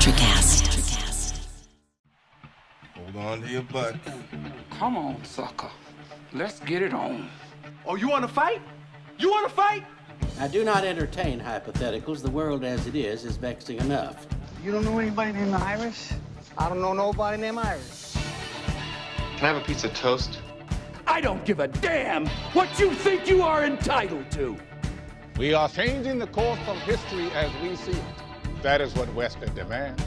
Electrocast. Hold on to your butt. Come on, sucker. Let's get it on. Oh, you want to fight? You want to fight? I do not entertain hypotheticals. The world as it is vexing enough. You don't know anybody named Iris? I don't know nobody named Iris. Can I have a piece of toast? I don't give a damn what you think you are entitled to. We are changing the course of history as we see it. That is what Western demands.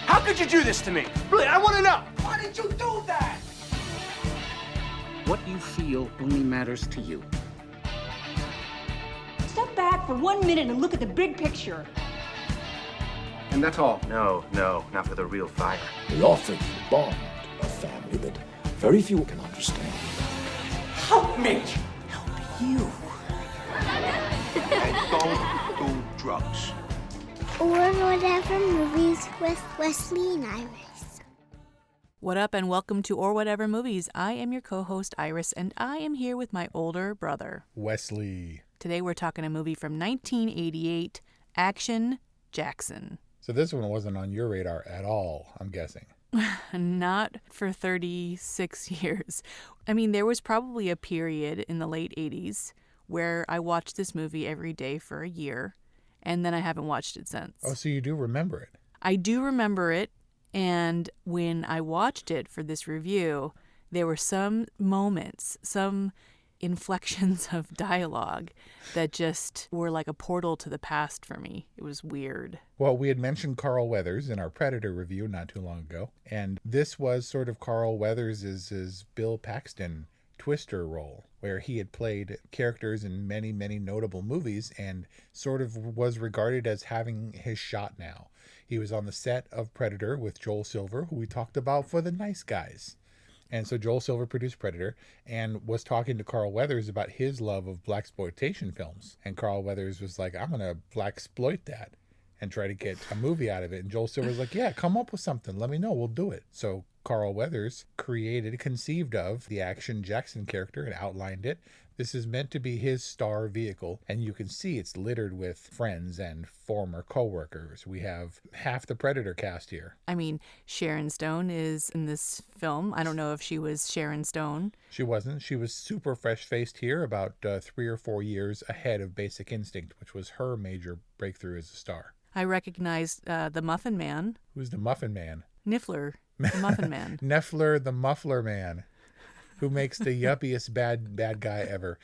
How could you do this to me? Really, I want to know. Why did you do that? What you feel only matters to you. Step back for 1 minute and look at the big picture. And that's all? No, not for the real fire. We offer you a bond, a family that very few can understand. Help me. Help you. And don't do drugs. Or Whatever Movies with Wesley and Iris. What up and welcome to Or Whatever Movies. I am your co-host Iris and I am here with my older brother, Wesley. Today we're talking a movie from 1988, Action Jackson. So this one wasn't on your radar at all, I'm guessing. Not for 36 years. I mean, there was probably a period in the late 80s where I watched this movie every day for a year, and then I haven't watched it since. Oh, so you do remember it? I do remember it, and when I watched it for this review, there were some moments, some inflections of dialogue that just were like a portal to the past for me. It was weird. Well, we had mentioned Carl Weathers in our Predator review not too long ago, and this was sort of Carl Weathers' Bill Paxton Twister role, where he had played characters in many, many notable movies and sort of was regarded as having his shot now. He was on the set of Predator with Joel Silver, who we talked about for The Nice Guys. And so Joel Silver produced Predator and was talking to Carl Weathers about his love of blaxploitation films. And Carl Weathers was like, I'm going to blaxploit that and try to get a movie out of it. And Joel Silver's like, yeah, come up with something. Let me know. We'll do it. So Carl Weathers conceived of the Action Jackson character and outlined it. This is meant to be his star vehicle, and you can see it's littered with friends and former co-workers. We have half the Predator cast here. I mean, Sharon Stone is in this film. I don't know if she was Sharon Stone. She wasn't. She was super fresh-faced here, about 3 or 4 years ahead of Basic Instinct, which was her major breakthrough as a star. I recognized the Muffin Man. Who's the Muffin Man? Niffler, the Muffin Man. Neffler, the Muffler Man, who makes the yuppiest bad guy ever.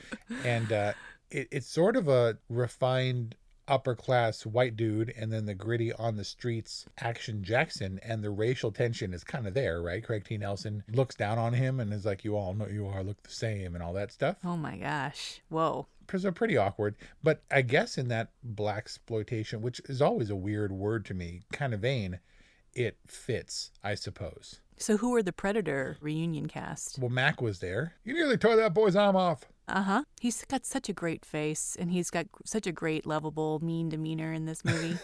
And it's sort of a refined upper-class white dude, and then the gritty on the streets Action Jackson, and the racial tension is kind of there, right? Craig T. Nelson looks down on him and is like, you all know you all look the same and all that stuff. Oh my gosh. Whoa. So pretty awkward. But I guess in that blaxploitation, which is always a weird word to me, kind of vein, it fits, I suppose. So who were the Predator reunion cast? Well, Mac was there. You nearly tore that boy's arm off. Uh-huh. He's got such a great face, and he's got such a great, lovable, mean demeanor in this movie.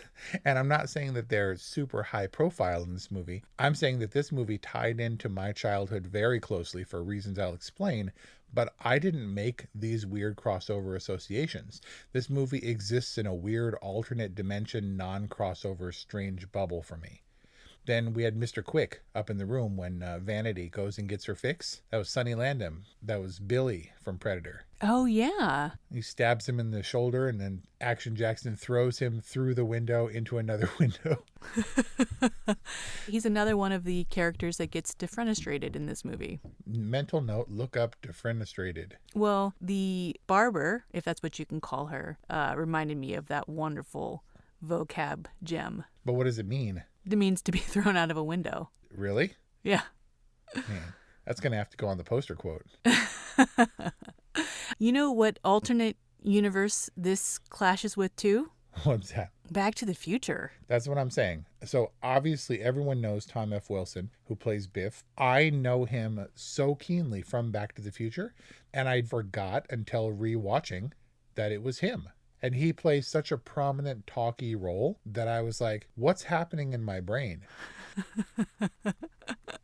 And I'm not saying that they're super high profile in this movie. I'm saying that this movie tied into my childhood very closely for reasons I'll explain, but I didn't make these weird crossover associations. This movie exists in a weird alternate dimension, non-crossover, strange bubble for me. Then we had Mr. Quick up in the room when Vanity goes and gets her fix. That was Sonny Landham. That was Billy from Predator. Oh, yeah. He stabs him in the shoulder, and then Action Jackson throws him through the window into another window. He's another one of the characters that gets defenestrated in this movie. Mental note, look up defenestrated. Well, the barber, if that's what you can call her, reminded me of that wonderful vocab gem. But what does it mean? It means to be thrown out of a window. Really? Yeah. Man, that's going to have to go on the poster quote. You know what alternate universe this clashes with too? What's that? Back to the Future. That's what I'm saying. So obviously everyone knows Tom F. Wilson, who plays Biff. I know him so keenly from Back to the Future, and I forgot until rewatching that it was him. And he plays such a prominent talky role that I was like, what's happening in my brain?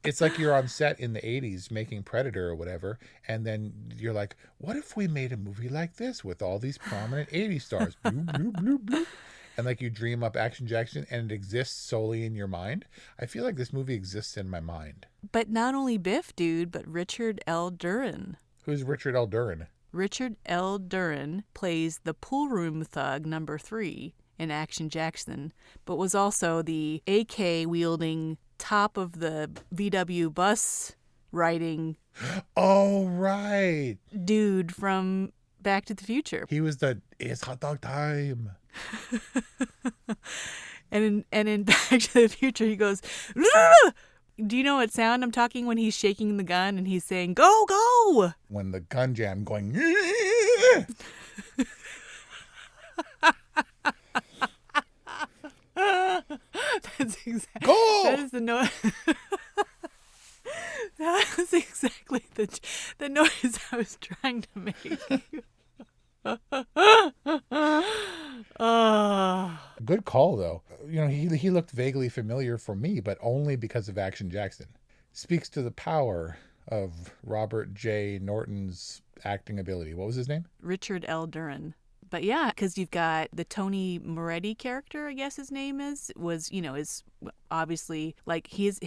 It's like you're on set in the 80s making Predator or whatever, and then you're like, what if we made a movie like this with all these prominent 80s stars? Bloop, bloop, bloop, bloop. and like you dream up Action Jackson and it exists solely in your mind. I feel like this movie exists in my mind. But not only Biff, dude, but Richard L. Duran. Who's Richard L. Duran? Richard L. Duran plays the pool room thug number 3 in Action Jackson, but was also the AK-wielding, top of the VW bus riding Oh, right. dude from Back to the Future. He was it's hot dog time. And in Back to the Future, he goes, "Rrrr!" Do you know what sound I'm talking when he's shaking the gun and he's saying, "Go, go!" When the gun jam going. That's exactly. Go! That is the noise. That was exactly the noise I was trying to make. Good call, though. You know, he looked vaguely familiar for me, but only because of Action Jackson. Speaks to the power of Robert J. Norton's acting ability. What was his name? Richard L. Duran. But yeah, because you've got the Tony Moretti character, I guess his name is obviously like his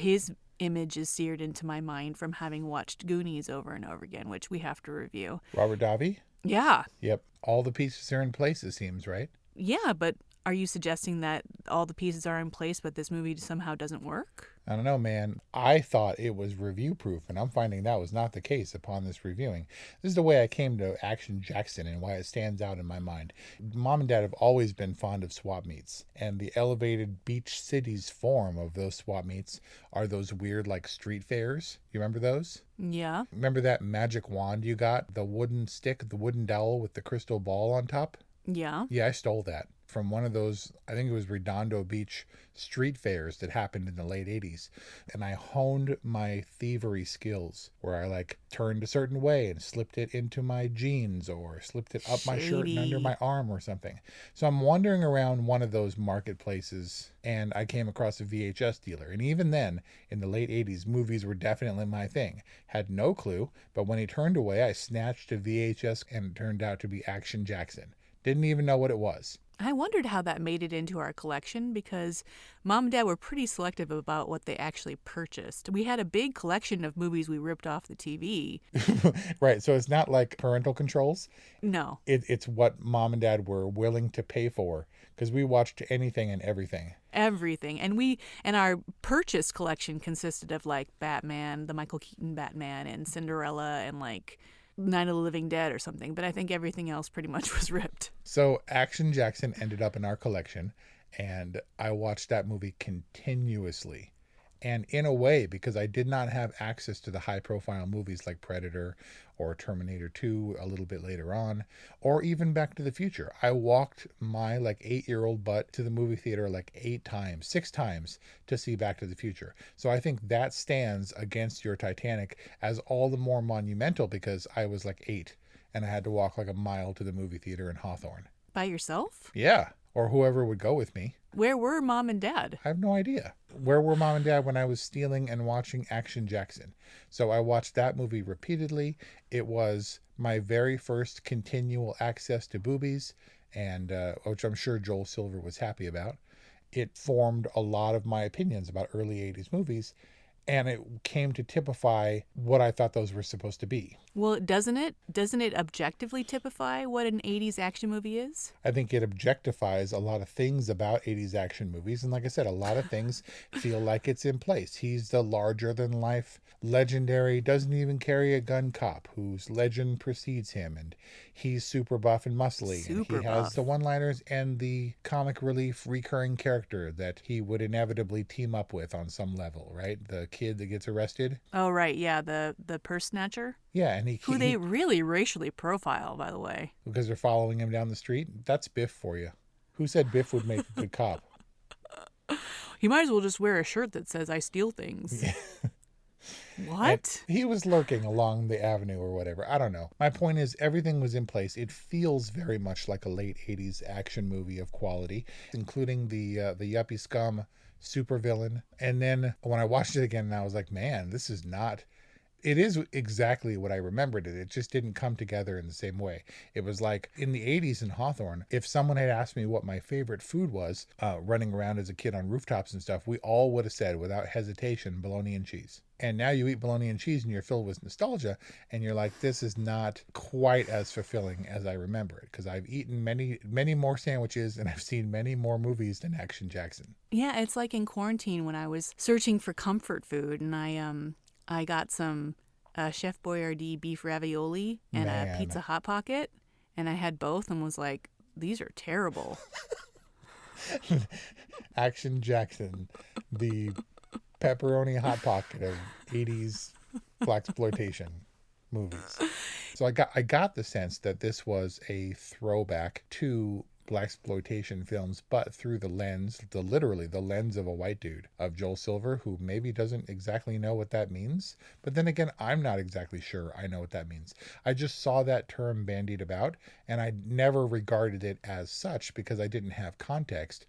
image is seared into my mind from having watched Goonies over and over again, which we have to review. Robert Davi? Yeah. Yep. All the pieces are in place, it seems, right? Yeah, but are you suggesting that all the pieces are in place, but this movie somehow doesn't work? I don't know, man. I thought it was review proof, and I'm finding that was not the case upon this reviewing. This is the way I came to Action Jackson and why it stands out in my mind. Mom and Dad have always been fond of swap meets, and the elevated beach cities form of those swap meets are those weird, like, street fairs. You remember those? Yeah. Remember that magic wand you got? The wooden stick, the wooden dowel with the crystal ball on top? Yeah. Yeah, I stole that from one of those, I think it was Redondo Beach street fairs that happened in the late 80s. And I honed my thievery skills where I like turned a certain way and slipped it into my jeans or slipped it up my shirt and under my arm or something. So I'm wandering around one of those marketplaces and I came across a VHS dealer. And even then, in the late 80s, movies were definitely my thing. Had no clue, but when he turned away, I snatched a VHS and it turned out to be Action Jackson. Didn't even know what it was. I wondered how that made it into our collection because Mom and Dad were pretty selective about what they actually purchased. We had a big collection of movies we ripped off the TV. Right, so it's not like parental controls. No. It's what Mom and Dad were willing to pay for because we watched anything and everything. Everything. And our purchase collection consisted of like Batman, the Michael Keaton Batman, and Cinderella, and like Night of the Living Dead or something, but I think everything else pretty much was ripped. So Action Jackson ended up in our collection, and I watched that movie continuously. And in a way, because I did not have access to the high-profile movies like Predator or Terminator 2 a little bit later on, or even Back to the Future, I walked my 8-year-old butt to the movie theater 6 times to see Back to the Future. So I think that stands against your Titanic as all the more monumental because I was 8 and I had to walk a mile to the movie theater in Hawthorne. By yourself? Yeah, or whoever would go with me. Where were Mom and Dad? I have no idea. Where were Mom and Dad when I was stealing and watching Action Jackson? So I watched that movie repeatedly. It was my very first continual access to boobies, and which I'm sure Joel Silver was happy about. It formed a lot of my opinions about early 80s movies, and it came to typify what I thought those were supposed to be. Well, doesn't it objectively typify what an 80s action movie is? I think it objectifies a lot of things about 80s action movies. And like I said, a lot of things feel like it's in place. He's the larger-than-life, legendary, doesn't even carry a gun cop whose legend precedes him. And he's super buff and muscly. And he has the one-liners and the comic relief recurring character that he would inevitably team up with on some level, right? The kid that gets arrested. Oh, right. Yeah, the purse snatcher. Yeah, and who they really racially profile, by the way. Because they're following him down the street? That's Biff for you. Who said Biff would make a good cop? He might as well just wear a shirt that says, "I steal things." What? And he was lurking along the avenue or whatever. I don't know. My point is everything was in place. It feels very much like a late 80s action movie of quality, including the yuppie scum supervillain. And then when I watched it again, I was like, man, this is not It is exactly what I remembered it. It just didn't come together in the same way. It was like in the 80s in Hawthorne, if someone had asked me what my favorite food was, running around as a kid on rooftops and stuff, we all would have said without hesitation, bologna and cheese. And now you eat bologna and cheese and you're filled with nostalgia and you're like, this is not quite as fulfilling as I remember it, because I've eaten many more sandwiches and I've seen many more movies than Action Jackson. Yeah, it's like in quarantine when I was searching for comfort food and I got some Chef Boyardee beef ravioli and a Pizza Hot Pocket, and I had both and was like, these are terrible. Action Jackson, the pepperoni hot pocket of 80s blaxploitation movies. So I got the sense that this was a throwback to blaxploitation films, but through the lens, literally the lens of a white dude, of Joel Silver, who maybe doesn't exactly know what that means. But then again, I'm not exactly sure I know what that means. I just saw that term bandied about, and I never regarded it as such because I didn't have context.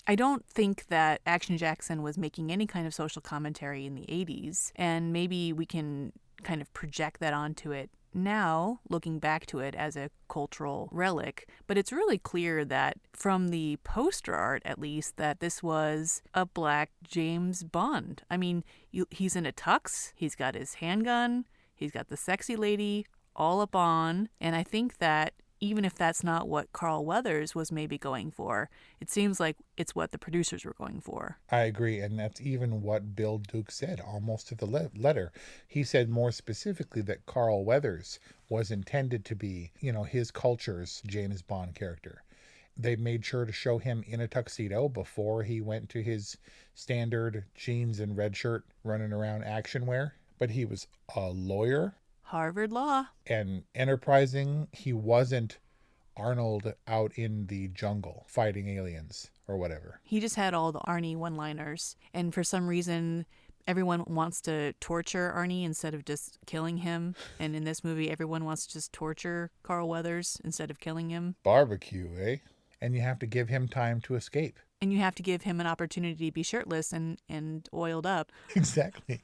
I don't think that Action Jackson was making any kind of social commentary in the 80s, and maybe we can kind of project that onto it now, looking back to it as a cultural relic. But it's really clear that from the poster art, at least, that this was a black James Bond. I mean, he's in a tux, he's got his handgun, he's got the sexy lady all up on, and I think that even if that's not what Carl Weathers was maybe going for, it seems like it's what the producers were going for. I agree, and that's even what Bill Duke said, almost to the letter. He said more specifically that Carl Weathers was intended to be, his culture's James Bond character. They made sure to show him in a tuxedo before he went to his standard jeans and red shirt running around action wear, but he was a lawyer. Harvard Law. And enterprising. He wasn't Arnold out in the jungle fighting aliens or whatever. He just had all the Arnie one-liners. And for some reason, everyone wants to torture Arnie instead of just killing him. And in this movie, everyone wants to just torture Carl Weathers instead of killing him. Barbecue, eh? And you have to give him time to escape. And you have to give him an opportunity to be shirtless and oiled up. Exactly.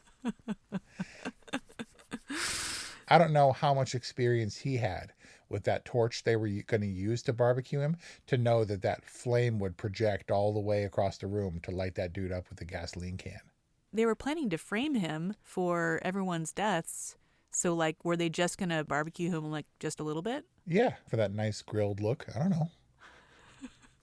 I don't know how much experience he had with that torch they were going to use to barbecue him, to know that that flame would project all the way across the room to light that dude up with a gasoline can. They were planning to frame him for everyone's deaths. So, were they just going to barbecue him, just a little bit? Yeah, for that nice grilled look. I don't know.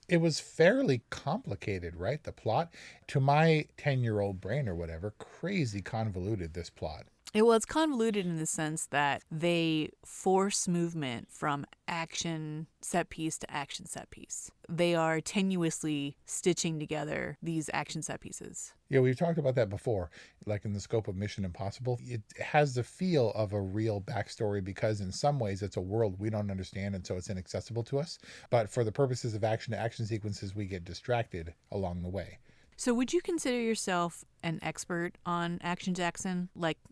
It was fairly complicated, right? The plot, to my 10-year-old brain or whatever, crazy convoluted, this plot. It's convoluted in the sense that they force movement from action set piece to action set piece. They are tenuously stitching together these action set pieces. Yeah, we've talked about that before, like in the scope of Mission Impossible. It has the feel of a real backstory because in some ways it's a world we don't understand and so it's inaccessible to us. But for the purposes of action-to-action sequences, we get distracted along the way. So would you consider yourself an expert on Action Jackson?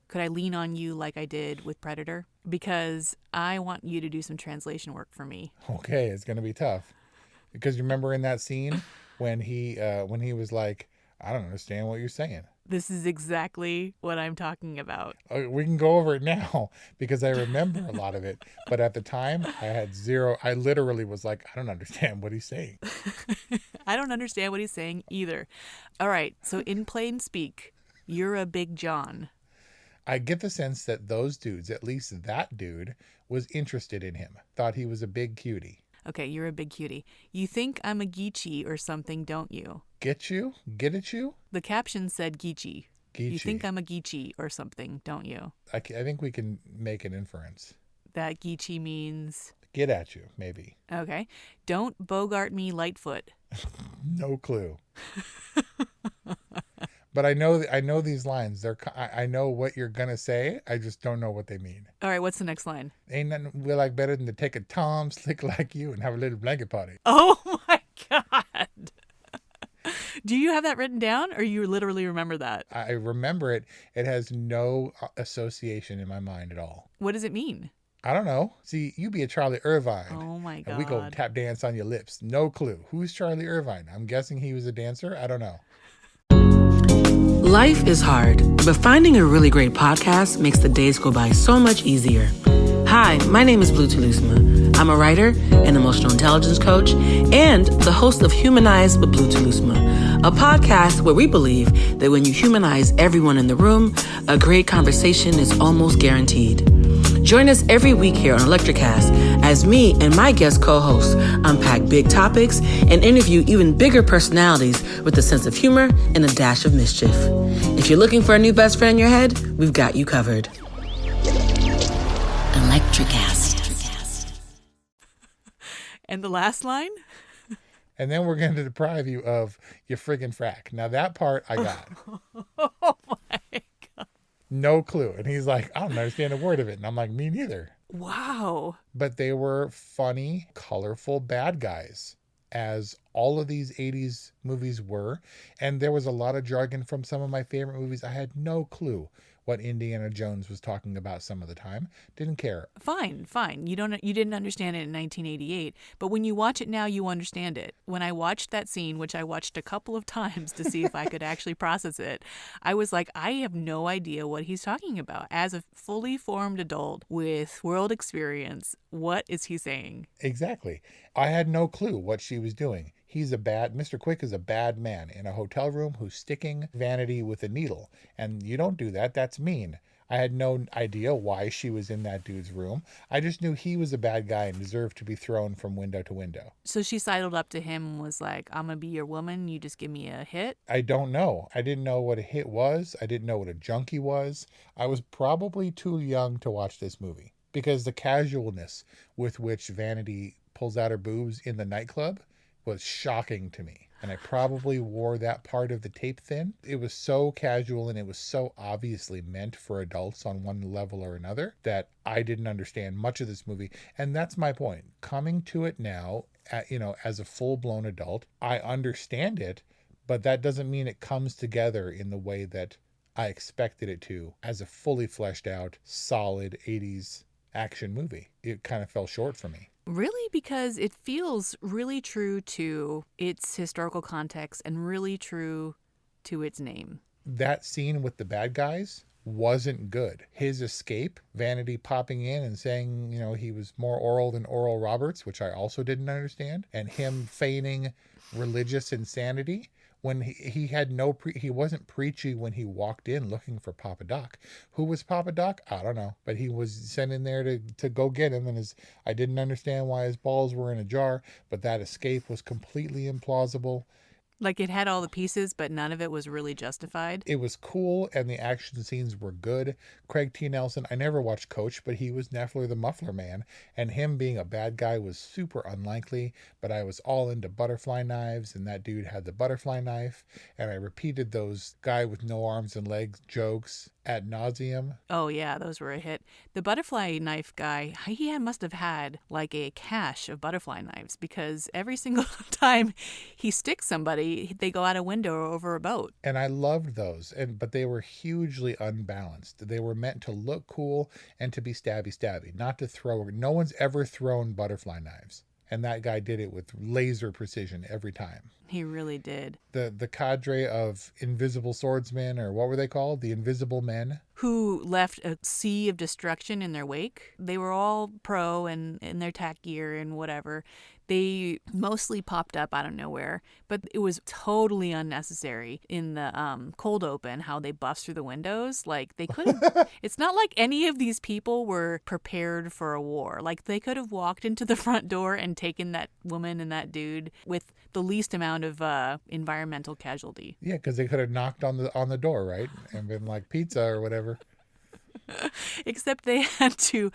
Could I lean on you like I did with Predator? Because I want you to do some translation work for me. Okay, it's going to be tough. Because you remember in that scene when he was like, I don't understand what you're saying. This is exactly what I'm talking about. We can go over it now because I remember a lot of it. But at the time, I literally was like, I don't understand what he's saying. I don't understand what he's saying either. All right, so in plain speak, you're a Big John. I get the sense that those dudes, at least that dude, was interested in him. Thought he was a big cutie. Okay, you're a big cutie. You think I'm a geechee or something, don't you? Get you? Get at you? The caption said geechee. Geechee. You think I'm a geechee or something, don't you? I think we can make an inference. That geechee means... Get at you, maybe. Okay. Don't Bogart me Lightfoot. No clue. But I know these lines. I know what you're gonna say. I just don't know what they mean. All right, what's the next line? Ain't nothing we like better than to take a Tom slick like you and have a little blanket party. Oh my God. Do you have that written down or you literally remember that? I remember it. It has no association in my mind at all. What does it mean? I don't know. See, you be a Charlie Irvine. Oh my God. And we go tap dance on your lips. No clue. Who's Charlie Irvine? I'm guessing he was a dancer. I don't know. Life is hard, but finding a really great podcast makes the days go by so much easier. Hi, my name is Blue Telusma. I'm a writer, an emotional intelligence coach, and the host of Humanize with Blue Telusma, a podcast where we believe that when you humanize everyone in the room, a great conversation is almost guaranteed. Join us every week here on Electricast as me and my guest co-hosts unpack big topics and interview even bigger personalities with a sense of humor and a dash of mischief. If you're looking for a new best friend in your head, we've got you covered. Electricast. And the last line? And then we're going to deprive you of your friggin' frack. Now that part I got. Oh my God. No clue. And he's like, I don't understand a word of it. And I'm like, me neither. Wow. But they were funny, colorful bad guys, as all of these 80s movies were. And there was a lot of jargon from some of my favorite movies. I had no clue what Indiana Jones was talking about some of the time. Didn't care. Fine. You didn't understand it in 1988, but when you watch it now, you understand it. When I watched that scene, which I watched a couple of times to see if I could actually process it, I was like, I have no idea what he's talking about. As a fully formed adult with world experience, what is he saying? Exactly. I had no clue what she was doing. Mr. Quick is a bad man in a hotel room who's sticking Vanity with a needle. And you don't do that. That's mean. I had no idea why she was in that dude's room. I just knew he was a bad guy and deserved to be thrown from window to window. So she sidled up to him and was like, I'm going to be your woman. You just give me a hit. I don't know. I didn't know what a hit was. I didn't know what a junkie was. I was probably too young to watch this movie because the casualness with which Vanity pulls out her boobs in the nightclub was shocking to me. And I probably wore that part of the tape thin. It was so casual and it was so obviously meant for adults on one level or another that I didn't understand much of this movie. And that's my point. Coming to it now, as a full-blown adult, I understand it, but that doesn't mean it comes together in the way that I expected it to as a fully fleshed out, solid 80s action movie. It kind of fell short for me. Really? Because it feels really true to its historical context and really true to its name. That scene with the bad guys wasn't good. His escape, Vanity popping in and saying, he was more oral than Oral Roberts, which I also didn't understand, and him feigning religious insanity when he had he wasn't preachy when he walked in looking for Papa Doc. Who was Papa Doc? I don't know, but he was sent in there to go get him, and I didn't understand why his balls were in a jar, but that escape was completely implausible. Like it had all the pieces, but none of it was really justified. It was cool, and the action scenes were good. Craig T. Nelson, I never watched Coach, but he was Neffler the Muffler Man, and him being a bad guy was super unlikely, but I was all into butterfly knives, and that dude had the butterfly knife, and I repeated those guy with no arms and legs jokes ad nauseum. Oh yeah, those were a hit. The butterfly knife guy, he must have had like a cache of butterfly knives because every single time he sticks somebody, they go out a window or over a boat. And I loved those, but they were hugely unbalanced. They were meant to look cool and to be stabby, not to throw. No one's ever thrown butterfly knives. And that guy did it with laser precision every time. He really did. The cadre of invisible swordsmen, or what were they called? The Invisible Men. Who left a sea of destruction in their wake. They were all pro and in their tack gear and whatever. They mostly popped up out of nowhere, but it was totally unnecessary in the cold open, how they bust through the windows. Like they couldn't, it's not like any of these people were prepared for a war. Like they could have walked into the front door and taken that woman and that dude with the least amount of environmental casualty. Yeah, because they could have knocked on the door, right? And been like pizza or whatever. Except they had to,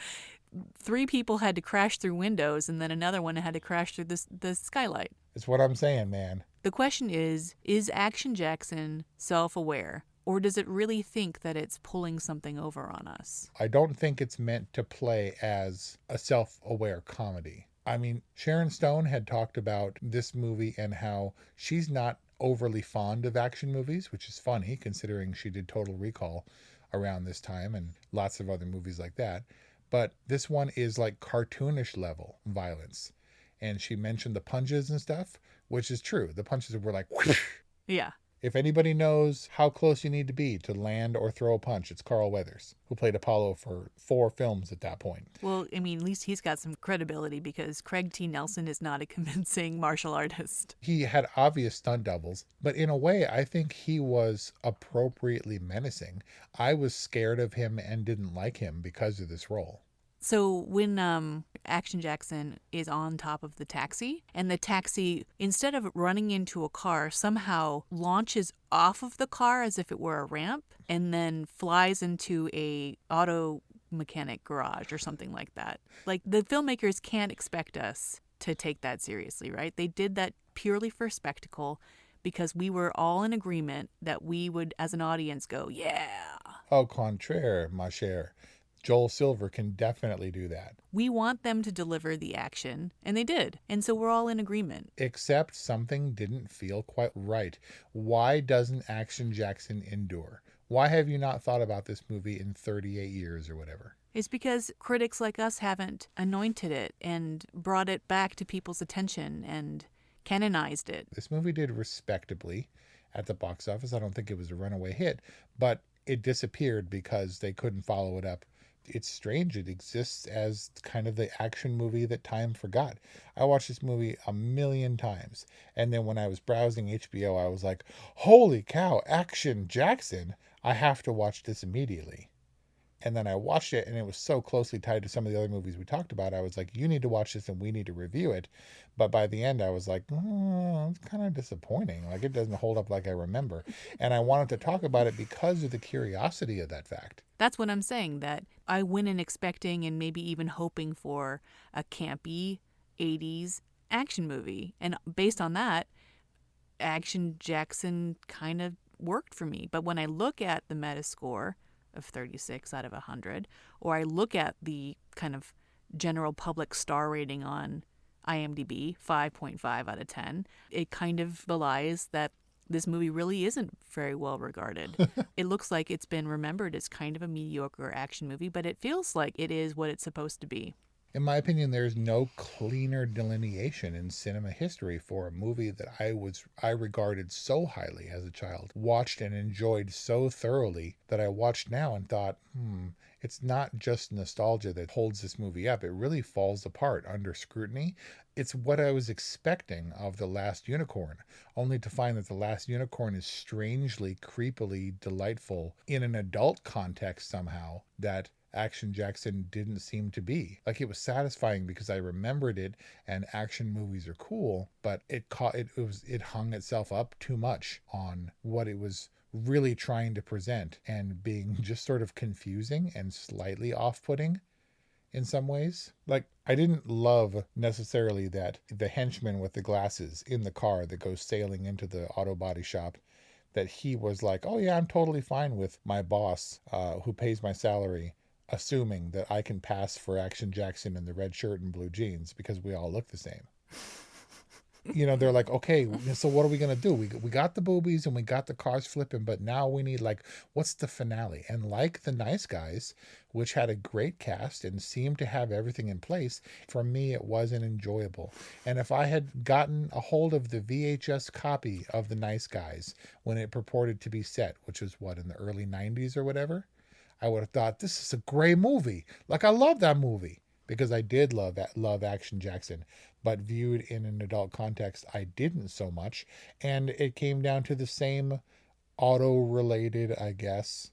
3 people had to crash through windows and then another one had to crash through the skylight. It's what I'm saying, man. The question is Action Jackson self-aware? Or does it really think that it's pulling something over on us? I don't think it's meant to play as a self-aware comedy. I mean, Sharon Stone had talked about this movie and how she's not overly fond of action movies, which is funny considering she did Total Recall around this time and lots of other movies like that. But this one is like cartoonish level violence. And she mentioned the punches and stuff, which is true. The punches were like, whoosh. Yeah. If anybody knows how close you need to be to land or throw a punch, it's Carl Weathers, who played Apollo for 4 films at that point. Well, I mean, at least he's got some credibility because Craig T. Nelson is not a convincing martial artist. He had obvious stunt doubles, but in a way, I think he was appropriately menacing. I was scared of him and didn't like him because of this role. So when Action Jackson is on top of the taxi, and the taxi, instead of running into a car, somehow launches off of the car as if it were a ramp, and then flies into a auto mechanic garage or something like that. Like, the filmmakers can't expect us to take that seriously, right? They did that purely for spectacle because we were all in agreement that we would, as an audience, go, yeah. Au contraire, ma chère. Joel Silver can definitely do that. We want them to deliver the action, and they did. And so we're all in agreement. Except something didn't feel quite right. Why doesn't Action Jackson endure? Why have you not thought about this movie in 38 years or whatever? It's because critics like us haven't anointed it and brought it back to people's attention and canonized it. This movie did respectably at the box office. I don't think it was a runaway hit, but it disappeared because they couldn't follow it up. It's strange. It exists as kind of the action movie that time forgot. I watched this movie a million times. And then when I was browsing HBO, I was like, holy cow, Action Jackson. I have to watch this immediately. And then I watched it, and it was so closely tied to some of the other movies we talked about. I was like, you need to watch this and we need to review it. But by the end, I was like, it's kind of disappointing. Like, it doesn't hold up like I remember. And I wanted to talk about it because of the curiosity of that fact. That's what I'm saying, that I went in expecting and maybe even hoping for a campy 80s action movie. And based on that, Action Jackson kind of worked for me. But when I look at the Metascore of 36 out of 100, or I look at the kind of general public star rating on IMDb, 5.5 out of 10, it kind of belies that this movie really isn't very well regarded. It looks like it's been remembered as kind of a mediocre action movie, but it feels like it is what it's supposed to be. In my opinion, there's no cleaner delineation in cinema history for a movie that I regarded so highly as a child, watched and enjoyed so thoroughly that I watched now and thought, it's not just nostalgia that holds this movie up. It really falls apart under scrutiny. It's what I was expecting of The Last Unicorn, only to find that The Last Unicorn is strangely, creepily delightful in an adult context somehow that Action Jackson didn't seem to be. Like, it was satisfying because I remembered it, and action movies are cool, but it hung itself up too much on what it was really trying to present and being just sort of confusing and slightly off-putting in some ways. Like, I didn't love necessarily that the henchman with the glasses in the car that goes sailing into the auto body shop, that he was like, oh yeah, I'm totally fine with my boss who pays my salary assuming that I can pass for Action Jackson in the red shirt and blue jeans because we all look the same. You know, they're like, okay, so what are we going to do? We got the boobies and we got the cars flipping, but now we need, like, what's the finale? And like The Nice Guys, which had a great cast and seemed to have everything in place, for me, it wasn't enjoyable. And if I had gotten a hold of the VHS copy of The Nice Guys when it purported to be set, which was what, in the early 90s or whatever, I would have thought, this is a great movie. Like, I love that movie because I did love Action Jackson, but viewed in an adult context, I didn't so much. And it came down to the same auto-related, I guess,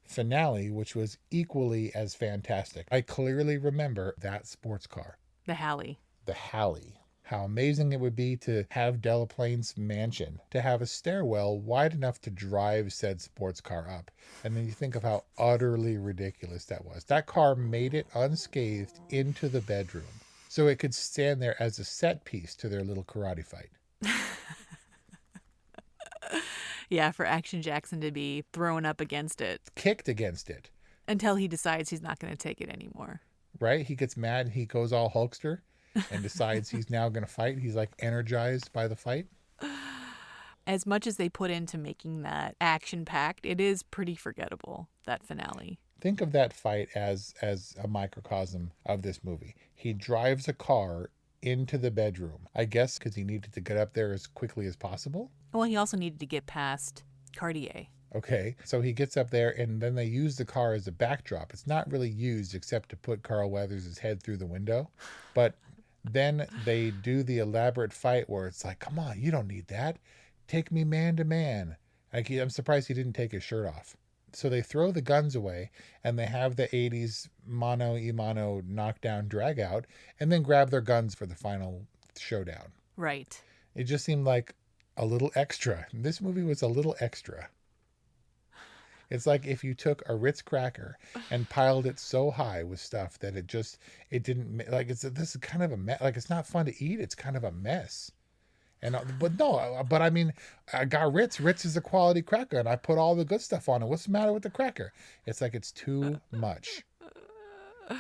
finale, which was equally as fantastic. I clearly remember that sports car. The Halley. The Halley. How amazing it would be to have Delaplane's mansion, to have a stairwell wide enough to drive said sports car up. And then you think of how utterly ridiculous that was. That car made it unscathed into the bedroom, so it could stand there as a set piece to their little karate fight. Yeah, for Action Jackson to be thrown up against it. Kicked against it. Until he decides he's not going to take it anymore. Right? He gets mad. He goes all Hulkster and decides he's now going to fight. He's like energized by the fight. As much as they put into making that action-packed, it is pretty forgettable, that finale. Think of that fight as a microcosm of this movie. He drives a car into the bedroom, I guess because he needed to get up there as quickly as possible. Well, he also needed to get past Cartier. Okay, so he gets up there and then they use the car as a backdrop. It's not really used except to put Carl Weathers' head through the window. But then they do the elaborate fight where it's like, come on, you don't need that. Take me man to man. I'm surprised he didn't take his shirt off. So they throw the guns away and they have the 80s mano y mano knockdown drag out and then grab their guns for the final showdown. Right. It just seemed like a little extra. This movie was a little extra. It's like if you took a Ritz cracker and piled it so high with stuff that it didn't, like, this is kind of a mess. Like, it's not fun to eat. It's kind of a mess. But I mean, I got Ritz. Ritz is a quality cracker and I put all the good stuff on it. What's the matter with the cracker? It's like, it's too much.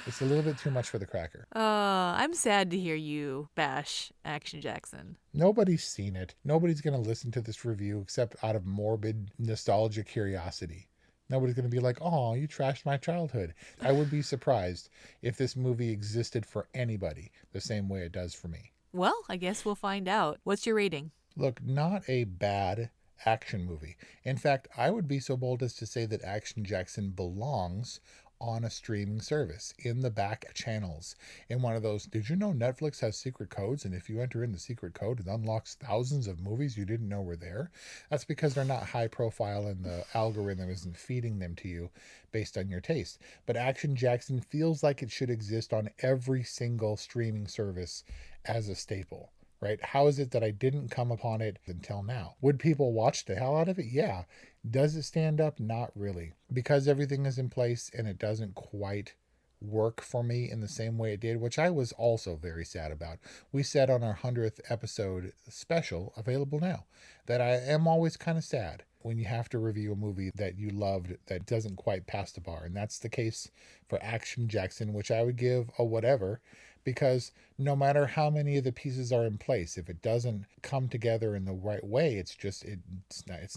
It's a little bit too much for the cracker. I'm sad to hear you bash Action Jackson. Nobody's seen it. Nobody's going to listen to this review except out of morbid nostalgia curiosity. Nobody's going to be like, oh, you trashed my childhood. I would be surprised if this movie existed for anybody the same way it does for me. Well, I guess we'll find out. What's your rating? Look, not a bad action movie. In fact, I would be so bold as to say that Action Jackson belongs on a streaming service in the back channels, in one of those, did you know Netflix has secret codes, and if you enter in the secret code it unlocks thousands of movies you didn't know were there? That's because they're not high profile and the algorithm isn't feeding them to you based on your taste. But Action Jackson feels like it should exist on every single streaming service as a staple. Right? How is it that I didn't come upon it until now? Would people watch the hell out of it? Yeah. Does it stand up? Not really. Because everything is in place and it doesn't quite work for me in the same way it did, which I was also very sad about. We said on our 100th episode special, available now, that I am always kind of sad when you have to review a movie that you loved that doesn't quite pass the bar. And that's the case for Action Jackson, which I would give a whatever, because no matter how many of the pieces are in place, if it doesn't come together in the right way, it's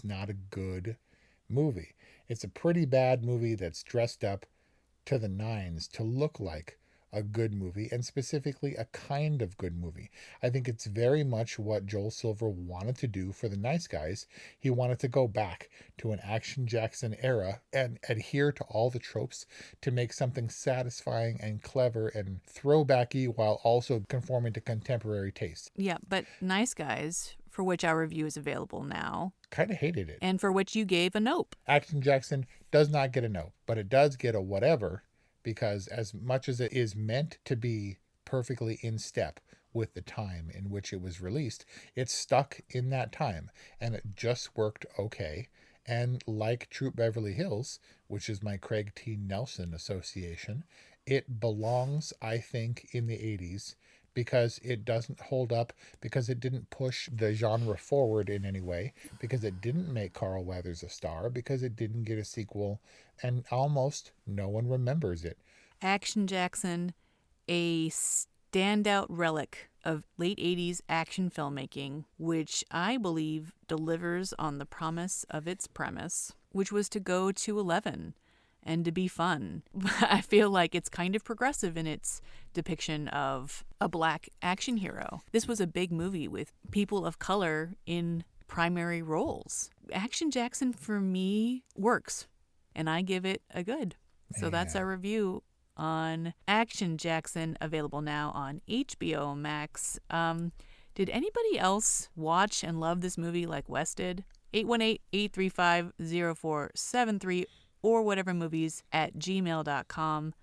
not a good movie. It's a pretty bad movie that's dressed up to the nines to look like a good movie, and specifically a kind of good movie. I think it's very much what Joel Silver wanted to do for The Nice Guys. He wanted to go back to an Action Jackson era and adhere to all the tropes to make something satisfying and clever and throwbacky while also conforming to contemporary taste. Yeah, but Nice Guys, for which our review is available now, kind of hated it. And for which you gave a nope. Action Jackson does not get a nope, but it does get a whatever, because as much as it is meant to be perfectly in step with the time in which it was released, it's stuck in that time and it just worked okay. And like Troop Beverly Hills, which is my Craig T. Nelson association, it belongs, I think, in the 80s because it doesn't hold up, because it didn't push the genre forward in any way, because it didn't make Carl Weathers a star, because it didn't get a sequel, and almost no one remembers it. Action Jackson, a standout relic of late 80s action filmmaking, which I believe delivers on the promise of its premise, which was to go to 11 and to be fun. I feel like it's kind of progressive in its depiction of a black action hero. This was a big movie with people of color in primary roles. Action Jackson, for me, works, and I give it a good. So that's our review on Action Jackson, available now on HBO Max. Did anybody else watch and love this movie like Wes did? 818-835-0473 or whatevermovies@gmail.com.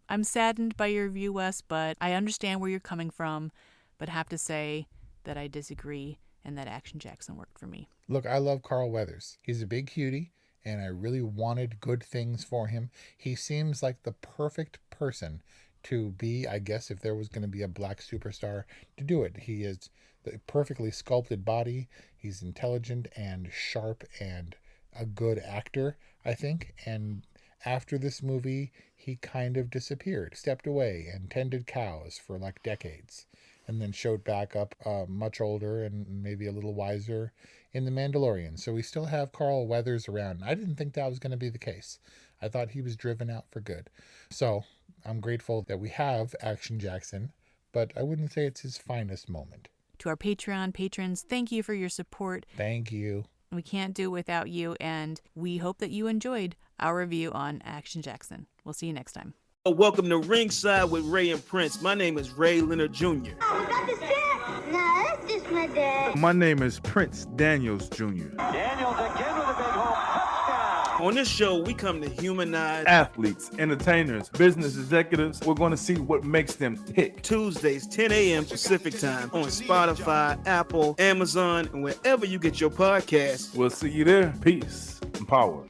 I'm saddened by your review, Wes, but I understand where you're coming from, but have to say that I disagree and that Action Jackson worked for me. Look, I love Carl Weathers. He's a big cutie, and I really wanted good things for him. He seems like the perfect person to be, I guess, if there was going to be a black superstar, to do it. He is the perfectly sculpted body. He's intelligent and sharp and a good actor, I think. And after this movie, he kind of disappeared, stepped away, and tended cows for like decades, and then showed back up much older and maybe a little wiser in The Mandalorian. So we still have Carl Weathers around. I didn't think that was going to be the case. I thought he was driven out for good. So I'm grateful that we have Action Jackson, but I wouldn't say it's his finest moment. To our Patreon patrons, thank you for your support. Thank you. We can't do it without you, and we hope that you enjoyed our review on Action Jackson. We'll see you next time. Welcome to Ringside with Ray and Prince. My name is Ray Leonard Jr. Oh, is that the dad? No, that's just my dad. My name is Prince Daniels Jr. Daniels again with a big home touchdown. On this show, we come to humanize athletes, entertainers, business executives. We're going to see what makes them tick. Tuesdays, 10 a.m. Pacific time on Spotify, Apple, Amazon, and wherever you get your podcasts. We'll see you there. Peace and power.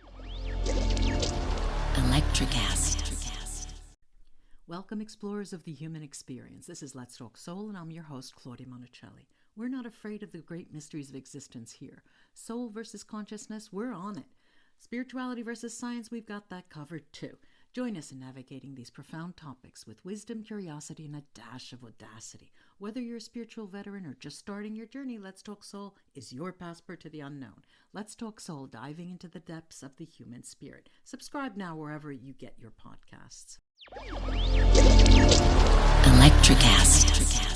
Electric acid. Welcome, explorers of the human experience. This is Let's Talk Soul, and I'm your host, Claudia Monicelli. We're not afraid of the great mysteries of existence here. Soul versus consciousness, we're on it. Spirituality versus science, we've got that covered too. Join us in navigating these profound topics with wisdom, curiosity, and a dash of audacity. Whether you're a spiritual veteran or just starting your journey, Let's Talk Soul is your passport to the unknown. Let's Talk Soul, diving into the depths of the human spirit. Subscribe now wherever you get your podcasts. Electric acid.